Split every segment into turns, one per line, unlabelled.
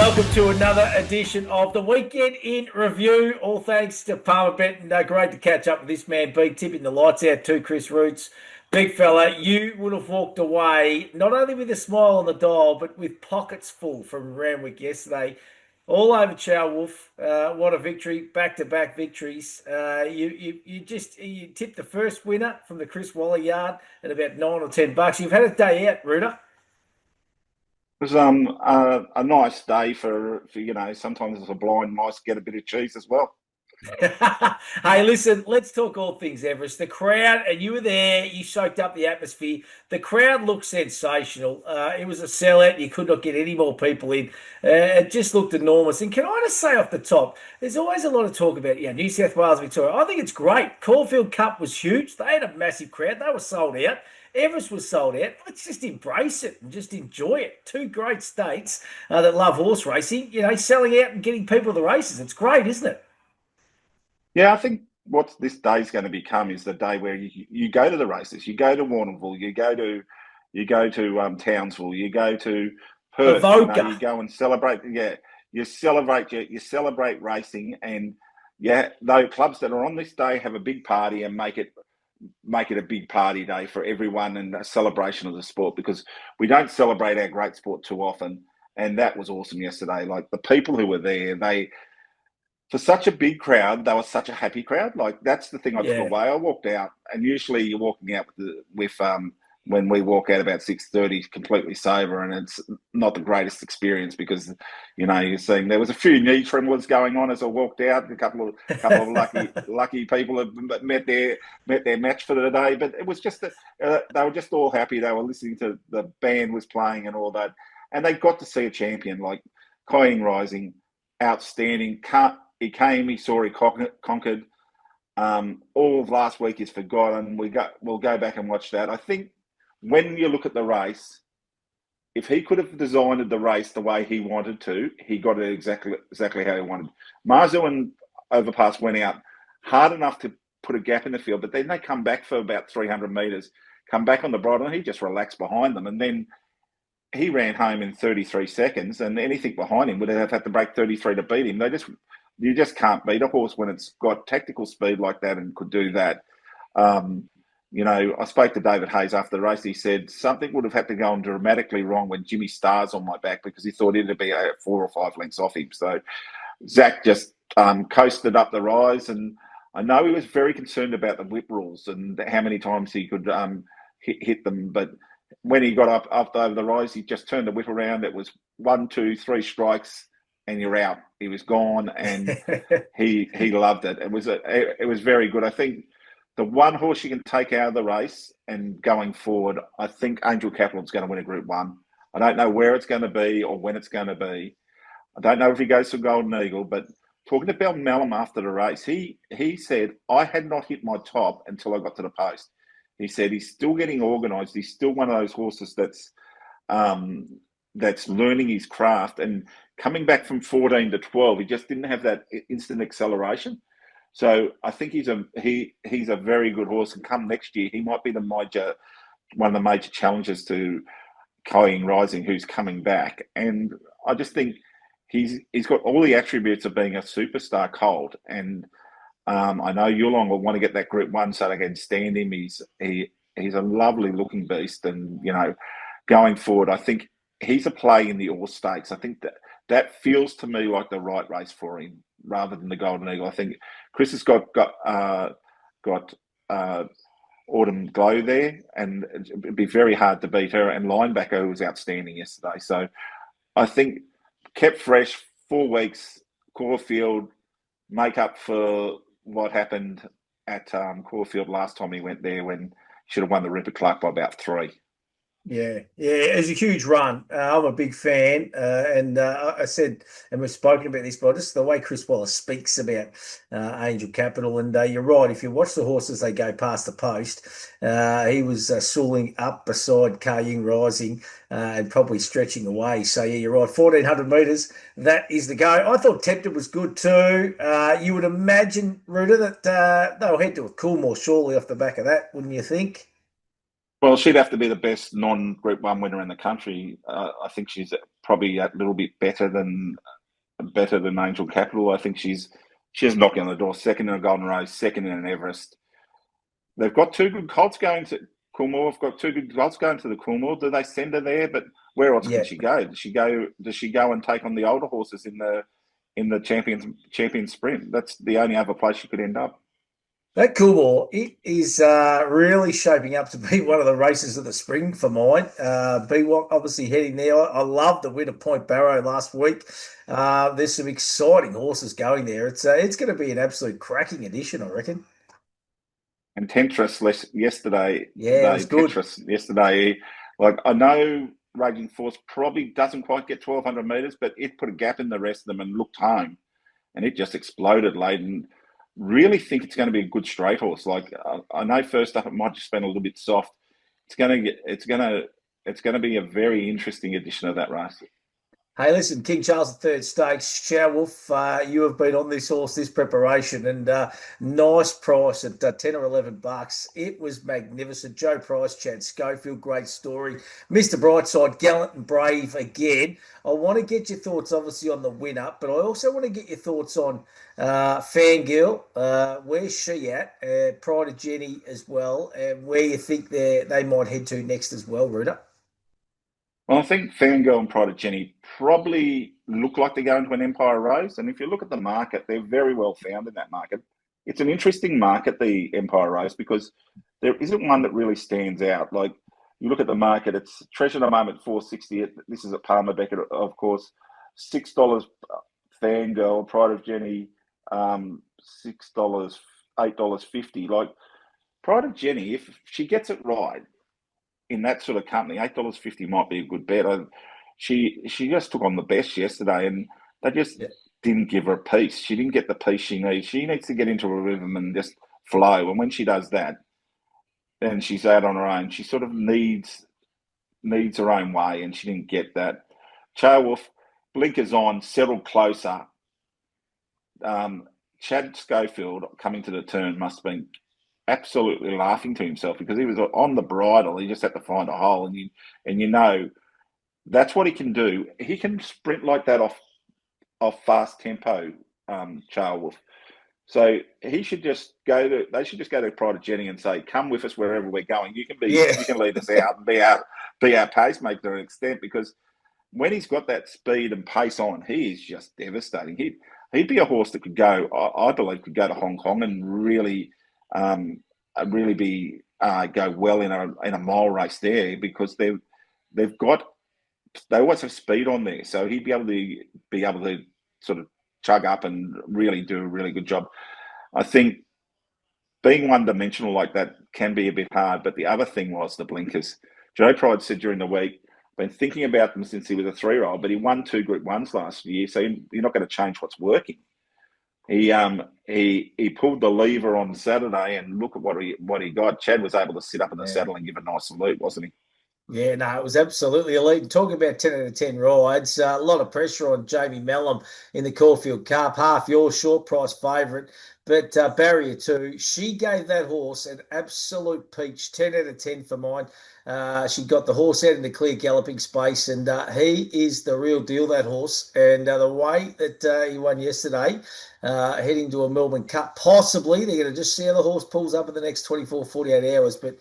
welcome to another edition of the Weekend in Review. All thanks to Palmer Benton. Great to catch up with this man, Big, tipping the lights out too, Chris Roots. Big fella, you would have walked away not only with a smile on the dial, but with pockets full from Randwick yesterday. All over Chow Wolf. What a victory, back-to-back victories. You tipped the first winner from the Chris Waller yard at about $9 or $10. You've had a day out, Ruder.
It was a nice day for sometimes as a blind mice get a bit of cheese as well.
Hey, listen, let's talk all things Everest. The crowd, and you were there, you soaked up the atmosphere. The crowd looked sensational. It was a sellout. You could not get any more people in. It just looked enormous. And can I just say off the top, there's always a lot of talk about New South Wales, Victoria. I think it's great. Caulfield Cup was huge. They had a massive crowd. They were sold out. Everest was sold out. Let's just embrace it and just enjoy it. Two great states that love horse racing, selling out and getting people to the races. It's great, isn't it?
Yeah, I think what this day is going to become is the day where you go to the races. You go to Warrnambool. You go to Townsville. You go to Perth. You go and celebrate. Yeah, you celebrate racing, and those clubs that are on this day have a big party and make it a big party day for everyone and a celebration of the sport, because we don't celebrate our great sport too often. And that was awesome yesterday. Like, the people who were there, for such a big crowd, they were such a happy crowd. Like, that's the thing I took away. I walked out, and usually you're walking out with when we walk out about 6:30 completely sober, and it's not the greatest experience because you're seeing there was a few knee tremblers going on as I walked out. A couple of lucky people have met their match for the day, but it was just that they were just all happy. They were listening to the band was playing and all that, and they got to see a champion like Ka Ying Rising, outstanding. He came, he saw, he conquered. All of last week is forgotten. We'll go back and watch that. I think when you look at the race, if he could have designed the race the way he wanted to, he got it exactly how he wanted. Marzu and Overpass went out hard enough to put a gap in the field, but then they come back for about 300 metres, come back on the bridle, and he just relaxed behind them. And then he ran home in 33 seconds, and anything behind him would have had to break 33 to beat him. You just can't beat a horse when it's got tactical speed like that and could do that. I spoke to David Hayes after the race. He said something would have had to go on dramatically wrong when Jimmy Starr's on my back, because he thought it'd be 4 or 5 lengths off him. So Zach just coasted up the rise, and I know he was very concerned about the whip rules and how many times he could hit them. But when he got up over the rise, he just turned the whip around. It was 1, 2, 3 strikes, and you're out. He was gone, and he loved it. It was very good. I think the one horse you can take out of the race, and going forward, I think Angel Capital is going to win a Group 1. I don't know where it's going to be or when it's going to be. I don't know if he goes to Golden Eagle, but talking to Bell Mellum after the race, he said, I had not hit my top until I got to the post. He said he's still getting organised. He's still one of those horses that's learning his craft, and coming back from 14 to 12, he just didn't have that instant acceleration. So I think he's a very good horse, and come next year, he might be one of the major challenges to Ka Ying Rising, who's coming back. And I just think he's got all the attributes of being a superstar colt. And I know Yulong will want to get that Group 1 so they can stand him. He's a lovely looking beast, and going forward, I think he's a play in the All Stakes. I think that feels to me like the right race for him, rather than the Golden Eagle. I think Chris has got Autumn Glow there, and it'd be very hard to beat her. And Linebacker, who was outstanding yesterday. So I think kept fresh, 4 weeks, Caulfield, make up for what happened at Caulfield last time he went there, when he should have won the Rupert Clark by about 3.
Yeah, it's a huge run. I'm a big fan, and I said, and we've spoken about this, but just the way Chris Waller speaks about Angel Capital, and you're right. If you watch the horses, they go past the post. He was stalling up beside Ka Ying Rising and probably stretching away. So yeah, you're right. 1,400 metres, that is the go. I thought Tempted was good too. You would imagine, Ruta, that they'll head to a Coolmore shortly off the back of that, wouldn't you think?
Well, she'd have to be the best non-Group 1 winner in the country. I think she's probably a little bit better than Angel Capital. I think she's knocking on the door. Second in a Golden Rose, second in an Everest. They've got two good colts going to Coolmore. Have got two good colts going to the Coolmore. Do they send her there? But where else can
Yeah.
she go? Does she go? Does she go and take on the older horses in the champion sprint? That's the only other place she could end up.
That Coolmore, it is really shaping up to be one of the races of the spring for mine. B1 obviously heading there. I love the win of Point Barrow last week. There's some exciting horses going there. It's going to be an absolute cracking edition, I reckon.
And Temptress yesterday,
Yeah, it was good.
like I know Raging Force probably doesn't quite get 1,200 metres, but it put a gap in the rest of them and looked home, and it just exploded late. And really think it's going to be a good straight horse. Like I know first up it might just been a little bit soft. It's going to be a very interesting edition of that race.
Hey, listen, King Charles III Stakes, Chow Wolf, you have been on this horse, this preparation, and nice price at 10 or 11 bucks. It was magnificent. Joe Price, Chad Schofield, great story. Mr. Brightside, gallant and brave again. I want to get your thoughts, obviously, on the win-up, but I also want to get your thoughts on Fangirl. Where's she at? Pride of Jenny as well, and where you think they might head to next as well, Ruta.
Well, I think Fangirl and Pride of Jenny probably look like they're going to an Empire Rose. And if you look at the market, they're very well found in that market. It's an interesting market, the Empire Rose, because there isn't one that really stands out. Like you look at the market, it's Treasure at the moment 460. This is at Palmer Beckett, of course. $6 Fangirl, Pride of Jenny, $6, $8.50. Like Pride of Jenny, if she gets it right, in that sort of company, $8.50 might be a good bet. She just took on the best yesterday, and they just
Yeah.
didn't give her a piece. She didn't get the piece she needs. She needs to get into a rhythm and just flow. And when she does that, then she's out on her own. She sort of needs her own way, and she didn't get that. Wolf, blinkers on, settled closer. Chad Schofield coming to the turn must have been absolutely laughing to himself because he was on the bridle. He just had to find a hole, and that's what he can do. He can sprint like that off fast tempo, Charles Wolf. So he should just go to. They should just go to Pride of Jenny and say, "Come with us wherever we're going.
Yeah.
You can lead us out and be our pacemaker to an extent because when he's got that speed and pace on, he is just devastating. He'd be a horse that could go. I believe could go to Hong Kong and um, really be go well in a mile race there because they've got they always have speed on there, so he'd be able to sort of chug up and really do a really good job. I think being one dimensional like that can be a bit hard, but the other thing was the blinkers. Joe Pride said during the week, been thinking about them since he was a 3-year-old, but he won 2 Group 1s last year, so you're not going to change what's working. He pulled the lever on Saturday, and look at what he got. Chad was able to sit up in the
Yeah.
saddle and give a nice salute, wasn't he?
Yeah, no, it was absolutely elite. Talking about 10 out of 10 rides, a lot of pressure on Jamie Mellum in the Caulfield Cup, half your short price favourite, but barrier two. She gave that horse an absolute peach, 10 out of 10 for mine. She got the horse out in the clear galloping space, and he is the real deal, that horse. And the way that he won yesterday, heading to a Melbourne Cup, possibly, they're going to just see how the horse pulls up in the next 24, 48 hours, but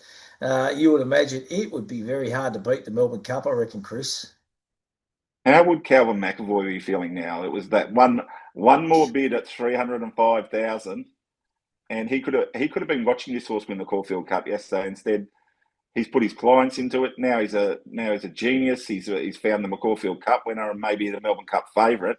you would imagine it would be very hard to beat the Melbourne Cup, I reckon, Chris.
How would Calvin McAvoy be feeling now? It was that one more bid at 305,000, and he could have been watching this horse win the Caulfield Cup yesterday. Instead, he's put his clients into it. Now he's a genius. He's found the Caulfield Cup winner and maybe the Melbourne Cup favourite.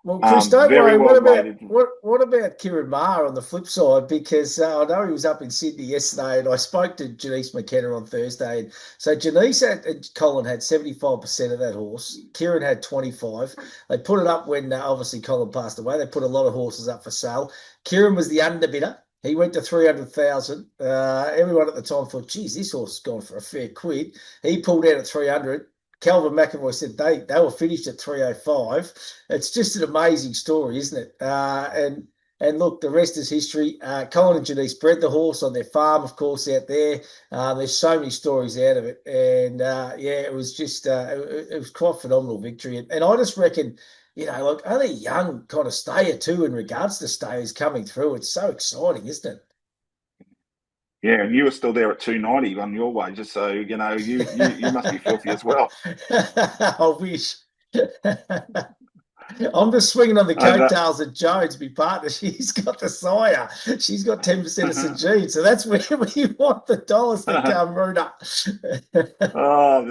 Well, Chris, don't
Very
worry. What
well
about
rated.
what about Kieran Maher on the flip side? Because I know he was up in Sydney yesterday, and I spoke to Janice McKenna on Thursday. And so Janice and Colin had 75% of that horse. Kieran had 25. They put it up when obviously Colin passed away. They put a lot of horses up for sale. Kieran was the underbidder. He went to 300,000. Everyone at the time thought, geez, this horse has gone for a fair quid. He pulled out at 300. Calvin McAvoy said they were finished at 305. It's just an amazing story, isn't it? And And look, the rest is history. Colin and Janice bred the horse on their farm, of course, out there. There's so many stories out of it, and yeah, it was just it was quite a phenomenal victory. And I just reckon, like only a young kind of stayer too, in regards to stayers coming through. It's so exciting, isn't
Yeah, and you were still there at 290 on your wages, so you must be filthy as well.
it? I wish. I'm just swinging on the
And
coattails of Jones, my partner. She's got the sire. She's got 10% of St. Jean. So that's where we want the dollars to come, Runa.
oh,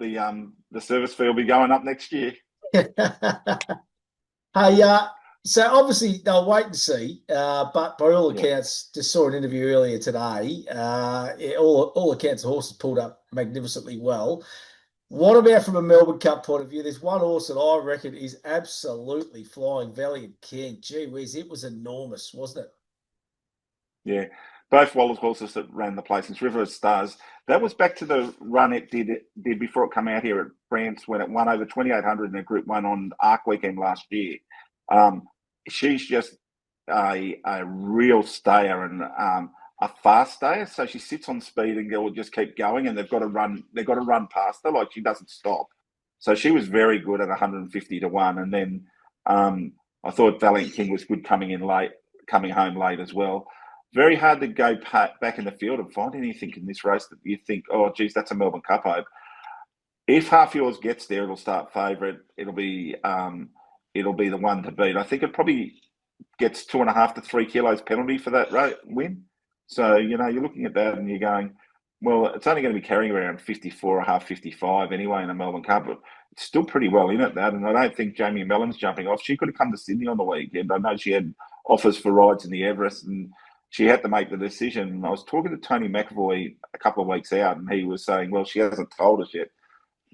the service fee will be going up next year.
Hey, so obviously they'll wait and see. But by all
Yeah.
accounts, just saw an interview earlier today. Yeah, all accounts, the horses pulled up magnificently well. What about from a Melbourne Cup point of view? There's one horse that I reckon is absolutely flying, Valiant King. Gee whiz, it was enormous, wasn't it?
Yeah, both Wallace horses that ran the placings, River of Stars. That was back to the run it did before it came out here at France when it won over 2,800 in a Group One on Arc Weekend last year. Um, she's just a real stayer and a fast stayer. So she sits on speed and will just keep going, and they've got to run. They've got to run past her like she doesn't stop. So she was very good at 150 to 1, and then I thought Valiant King was good coming in late, coming home late as well. Very hard to go back in the field and find anything in this race that you think, oh, geez, that's a Melbourne Cup hope. If Half Yours gets there, it'll start favourite. It'll be the one to beat. I think it probably gets 2.5 to 3 kilos penalty for that win. So you're looking at that and you're going, well, it's only going to be carrying around 54 or half 55 anyway in a Melbourne Cup. But it's still pretty well in at that. And I don't think Jamie Mellon's jumping off. She could have come to Sydney on the weekend. I know she had offers for rides in the Everest and she had to make the decision. I was talking to Tony McAvoy a couple of weeks out, and he was saying, well, she hasn't told us yet.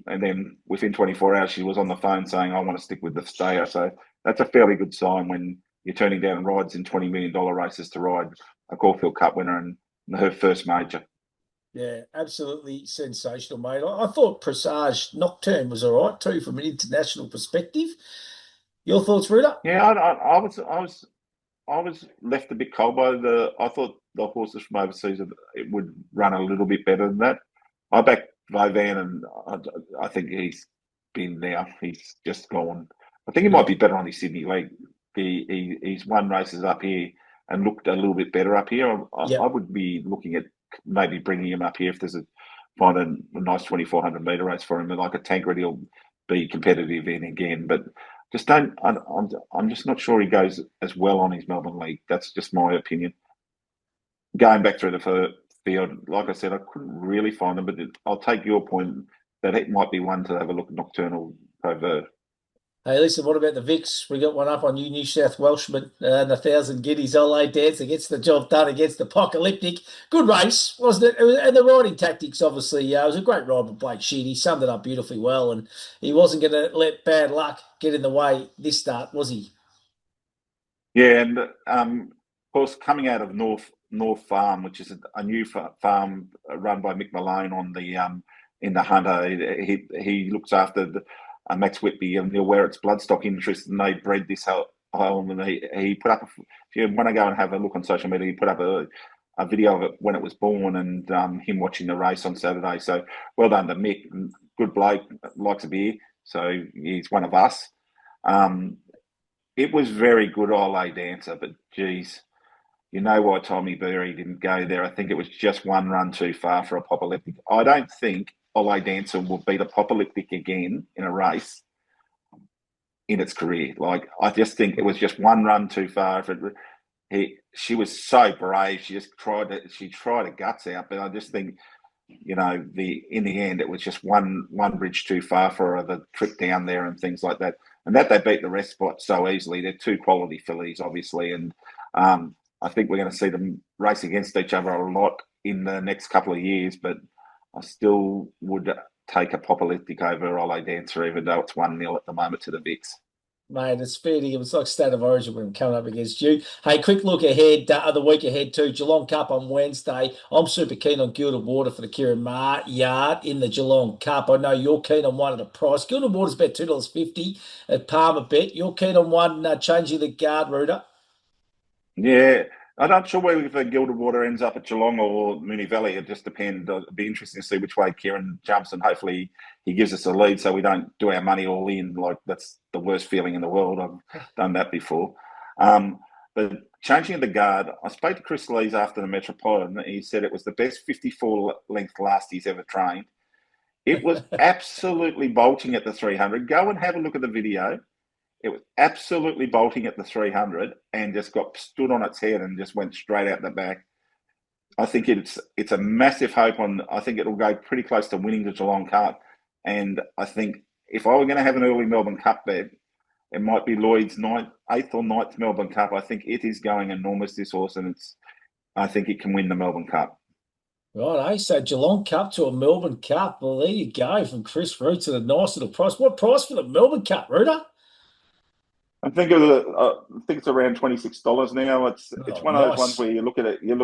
And then within 24 hours, she was on the phone saying, I want to stick with the stayer. So that's a fairly good sign when you're turning down rides in $20 million races to ride a Caulfield Cup winner and her first major.
Yeah, absolutely sensational, mate. I thought Presage Nocturne was all right too from an international perspective. Your thoughts, Rita?
Yeah, I was left a bit cold by the. I thought the horses from overseas it would run a little bit better than that. I backed Vovan, and I think he's been now. He's just gone. I think he might
Yeah,
be better on his Sydney leg. He's won races up here and looked a little bit better up here. I
yep.
would be looking at maybe bringing him up here if there's find a nice 2,400 metre race for him, and like a Tancred, he'll be competitive in again. But just don't. I'm just not sure he goes as well on his Melbourne League. That's just my opinion. Going back through the field, like I said, I couldn't really find them, but I'll take your point that it might be one to have a look at Nocturnal Covert.
Hey, listen, what about the Vicks? We got one up on you, New South Welshman, and 1,000 guineas Ole Dancer gets the job done against Apocalyptic. Good race, wasn't it? And the riding tactics, obviously, it was a great ride by Blake Sheed. He summed it up beautifully well, and he wasn't going to let bad luck get in the way this start, was he?
Yeah, and of course, coming out of North Farm, which is a new farm run by Mick Malone on the in the Hunter, he looks after the Max Whitby and the Where It's Bloodstock interest, and they bred this home. And he put up. If you want to go and have a look on social media, he put up a video of it when it was born and him watching the race on Saturday. So well done to Mick, good bloke, likes a beer, so he's one of us. Um, it was very good Ole Dancer, but geez, you know why Tommy Berry didn't go there. I think it was just one run too far for Apocalyptic. I don't think Ole Dancer will beat Apocalyptic again in a race in its career. Like I just think it was just one run too far. She was so brave. She tried her guts out, but I just think in the end it was just one bridge too far for her, the trip down there and things like that. And that they beat the rest spot so easily. They're two quality fillies, obviously, and I think we're going to see them race against each other a lot in the next couple of years. But I still would take Apocalyptic over Ole Dancer, even though it's 1-0 at the moment to the Vicks.
Mate, it's fair to give. It's like State of Origin when I'm coming up against you. Hey, quick look ahead, the week ahead too. Geelong Cup on Wednesday. I'm super keen on Gilded Water for the Kieran Marr yard in the Geelong Cup. I know you're keen on one at a price. Gilded Water's about $2.50 at Palmer Bet. You're keen on one changing the guard, Rooter?
Yeah, I'm not sure whether the Gilded Water ends up at Geelong or Moonee Valley. It just depends. It'll be interesting to see which way Kieran jumps, and hopefully he gives us a lead so we don't do our money all in. Like, that's the worst feeling in the world. I've done that before. But changing the guard, I spoke to Chris Lees after the Metropolitan. He said it was the best 54 length last he's ever trained. It was absolutely bolting at the 300. Go and have a look at the video. It was absolutely bolting at the 300 and just got stood on its head and just went straight out the back. I think it's a massive hope on. I think it'll go pretty close to winning the Geelong Cup. And I think if I were going to have an early Melbourne Cup bet, it might be Lloyd's 8th or 9th Melbourne Cup. I think it is going enormous, this horse, and I think it can win the Melbourne Cup.
Right, so Geelong Cup to a Melbourne Cup. Well, there you go from Chris Roots at a nice little price. What price for the Melbourne Cup, Rooter?
I think it's around $26 now. It's one of those ones where you look at it, you're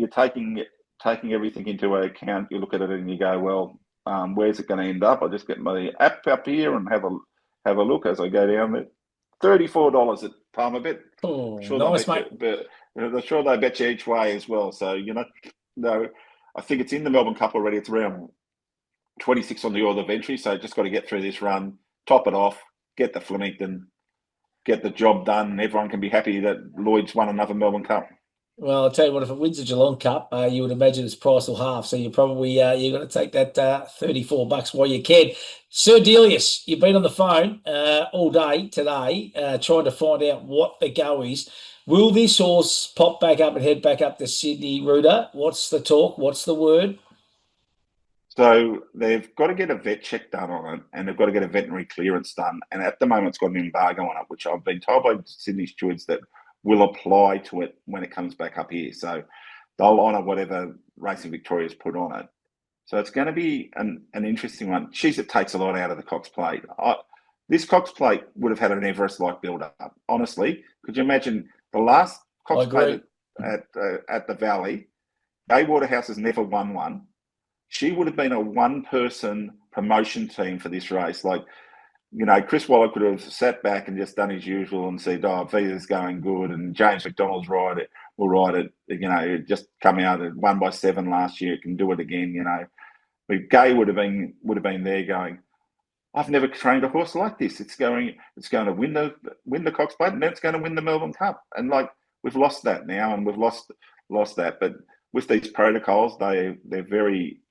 taking everything into account. You look at it and you go, well, where's it going to end up? I just get my app up here and have a look as I go down there. $34 at Palmerbet.
Oh, sure, nice, mate.
But I'm sure they bet you each way as well. So no, I think it's in the Melbourne Cup already. It's around 26 on the order of entry. So just got to get through this run, top it off, get the Flemington, get the job done, and everyone can be happy that Lloyd's won another Melbourne Cup.
Well, I'll tell you what, if it wins the Geelong Cup, you would imagine its price will half. So you're probably you're going to take that $34 while you can. Sir Delius, you've been on the phone all day today trying to find out what the go is. Will this horse pop back up and head back up to Sydney, Rooter? What's the talk? What's the word?
So they've got to get a vet check done on it, and they've got to get a veterinary clearance done. And at the moment, it's got an embargo on it, which I've been told by Sydney stewards that will apply to it when it comes back up here. So they'll honour whatever Racing Victoria's put on it. So it's going to be an interesting one. It takes a lot out of the Cox Plate. This Cox Plate would have had an Everest-like build-up. Honestly, could you imagine the last Cox Plate at the Valley? Gay Waterhouse has never won one. She would have been a one-person promotion team for this race. Like, Chris Waller could have sat back and just done his usual and said, "Oh, Vita's going good," and James McDonald's will ride it. Just come out and won by 7 last year. It can do it again. But Gay would have been there going, "I've never trained a horse like this. It's going to win the Cox Plate, and then it's going to win the Melbourne Cup." And we've lost that now, and we've lost that. But with these protocols, they're very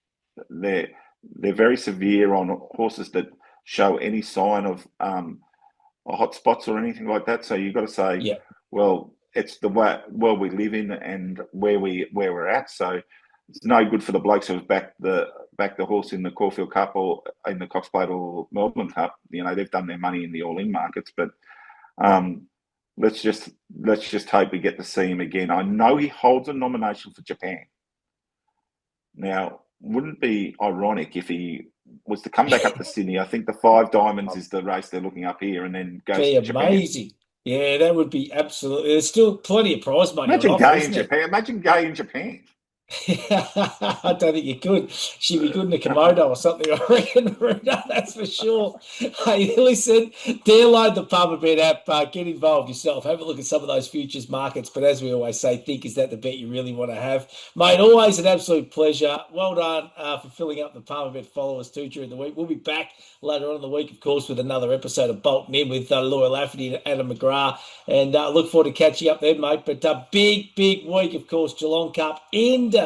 severe on horses that show any sign of hot spots or anything like that. So you've got to say, well, it's the world we live in and where we're at. So it's no good for the blokes who've backed the horse in the Caulfield Cup or in the Cox Plate or Melbourne Cup. They've done their money in the all-in markets, but let's just hope we get to see him again. I know he holds a nomination for Japan. Now, wouldn't it be ironic if he was to come back up to Sydney? I think the 5 Diamonds is the race they're looking up here, and then goes to Japan.
Amazing. Yeah, that would be absolutely. There's still plenty of prize money.
Imagine Gay in Japan. Imagine Gay in Japan.
I don't think you could. She'd be good in a Komodo or something, I reckon. That's for sure. Hey, listen, download the Palmerbet app. Get involved yourself. Have a look at some of those futures markets. But as we always say, think, is that the bet you really want to have? Mate, always an absolute pleasure. Well done for filling up the Palmerbet followers too during the week. We'll be back later on in the week, of course, with another episode of Bolton In with Loyal Lafferty and Adam McGrath. And look forward to catching up then, mate. But big week, of course, Geelong Cup into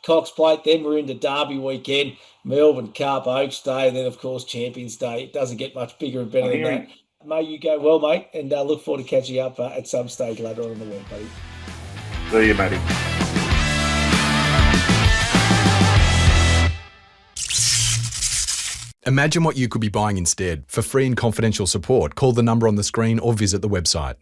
Cox Plate. Then we're into Derby weekend, Melbourne Cup, Oaks Day, and then, of course, Champions Day. It doesn't get much bigger and better than that. May you go well, mate, and look forward to catching up at some stage later on in the week, buddy.
See you, Matty.
Imagine what you could be buying instead. For free and confidential support, call the number on the screen or visit the website.